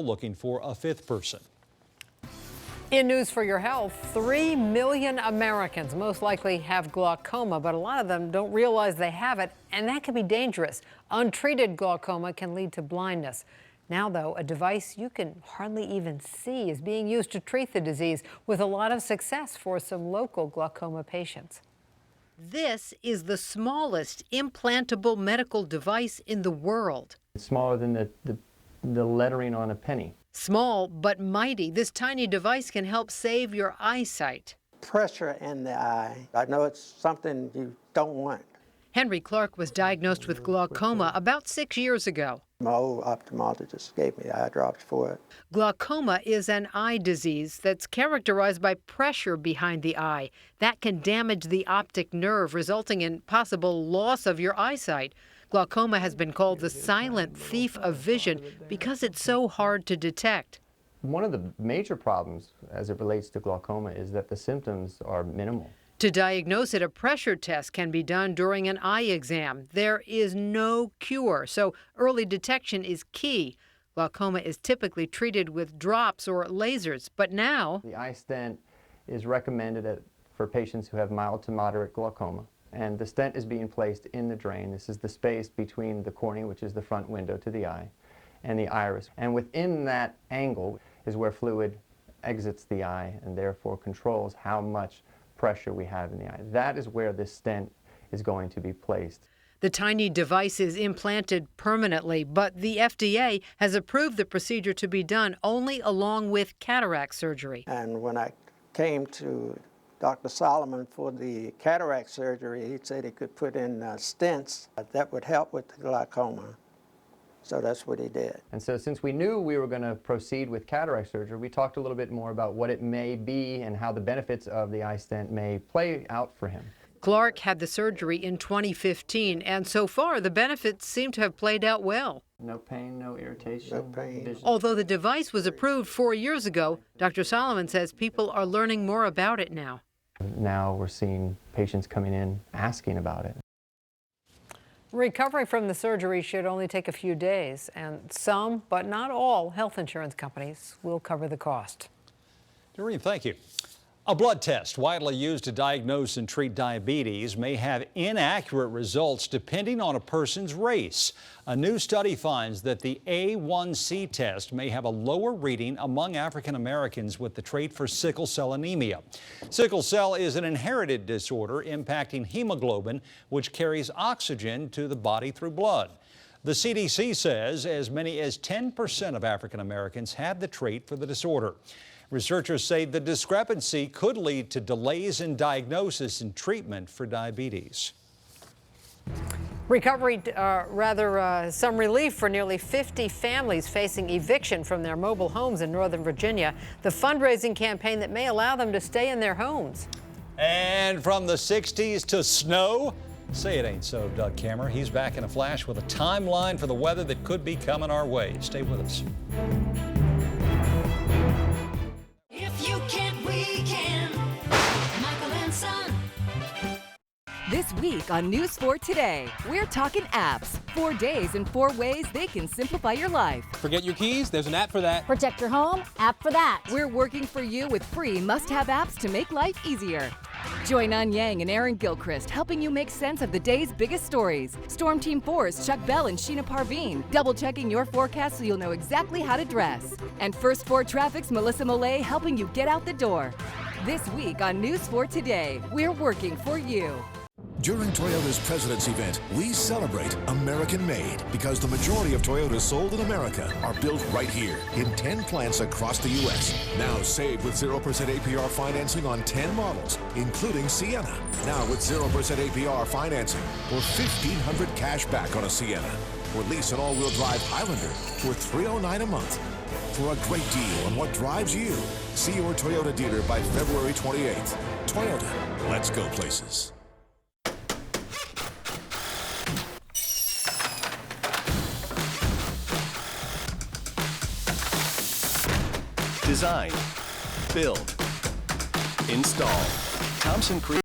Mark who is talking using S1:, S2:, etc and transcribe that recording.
S1: looking for a fifth person.
S2: In News for Your Health, 3 million Americans most likely have glaucoma, but a lot of them don't realize they have it, and that can be dangerous. Untreated glaucoma can lead to blindness. Now, though, a device you can hardly even see is being used to treat the disease with a lot of success for some local glaucoma patients. This is the smallest implantable medical device in the world.
S3: It's smaller than the lettering on a penny.
S2: Small but mighty, this tiny device can help save your eyesight.
S4: Pressure in the eye. I know it's something you don't want.
S2: Henry Clark was diagnosed with glaucoma about 6 years ago.
S4: My old ophthalmologist gave me eye drops for it.
S2: Glaucoma is an eye disease that's characterized by pressure behind the eye. That can damage the optic nerve, resulting in possible loss of your eyesight. Glaucoma has been called the silent thief of vision because it's so hard to detect.
S3: One of the major problems as it relates to glaucoma is that the symptoms are minimal.
S2: To diagnose it, a pressure test can be done during an eye exam. There is no cure, so early detection is key. Glaucoma is typically treated with drops or lasers, but now
S3: the eye stent is recommended for patients who have mild to moderate glaucoma. And the stent is being placed in the drain. This is the space between the cornea, which is the front window to the eye, and the iris. And within that angle is where fluid exits the eye and therefore controls how much pressure we have in the eye. That is where this stent is going to be placed.
S2: The tiny device is implanted permanently, but the FDA has approved the procedure to be done only along with cataract surgery.
S4: And when I came to Dr. Solomon for the cataract surgery, he said he could put in stents that would help with the glaucoma. So that's what he did.
S3: And so since we knew we were going to proceed with cataract surgery, we talked a little bit more about what it may be and how the benefits of the eye stent may play out for him.
S2: Clark had the surgery in 2015, and so far the benefits seem to have played out well.
S3: No pain, no irritation,
S4: no pain.
S3: Vision.
S2: Although the device was approved 4 years ago, Dr. Solomon says people are learning more about it now.
S3: Now we're seeing patients coming in asking about it.
S2: Recovery from the surgery should only take a few days, and some, but not all, health insurance companies will cover the cost.
S1: Doreen, thank you. A blood test widely used to diagnose and treat diabetes may have inaccurate results depending on a person's race. A new study finds that the A1C test may have a lower reading among African Americans with the trait for sickle cell anemia. Sickle cell is an inherited disorder impacting hemoglobin, which carries oxygen to the body through blood. The CDC says as many as 10% of African Americans have the trait for the disorder. Researchers say the discrepancy could lead to delays in diagnosis and treatment for diabetes.
S2: Recovery, some relief for nearly 50 families facing eviction from their mobile homes in Northern Virginia. The fundraising campaign that may allow them to stay in their homes.
S1: And from the 60s to snow. Say it ain't so, Doug Kammer. He's back in a flash with a timeline for the weather that could be coming our way. Stay with us.
S5: This week on News 4 Today, we're talking apps. 4 days and 4 ways they can simplify your life.
S6: Forget your keys, there's an app for that.
S7: Protect your home, app for that.
S5: We're working for you with free must-have apps to make life easier. Join An Yang and Aaron Gilchrist helping you make sense of the day's biggest stories. Storm Team 4's Chuck Bell and Sheena Parveen double-checking your forecast so you'll know exactly how to dress. And First 4 Traffic's Melissa Mollet helping you get out the door. This week on News 4 Today, we're working for you.
S8: During Toyota's President's event, we celebrate American-made because the majority of Toyotas sold in America are built right here in 10 plants across the U.S. Now save with 0% APR financing on 10 models, including Sienna. Now with 0% APR financing or $1,500 cash back on a Sienna. Or lease an all-wheel drive Highlander for $309 a month. For a great deal on what drives you. See your Toyota dealer by February 28th. Toyota, let's go places.
S9: Design, build, install. Thompson Creek.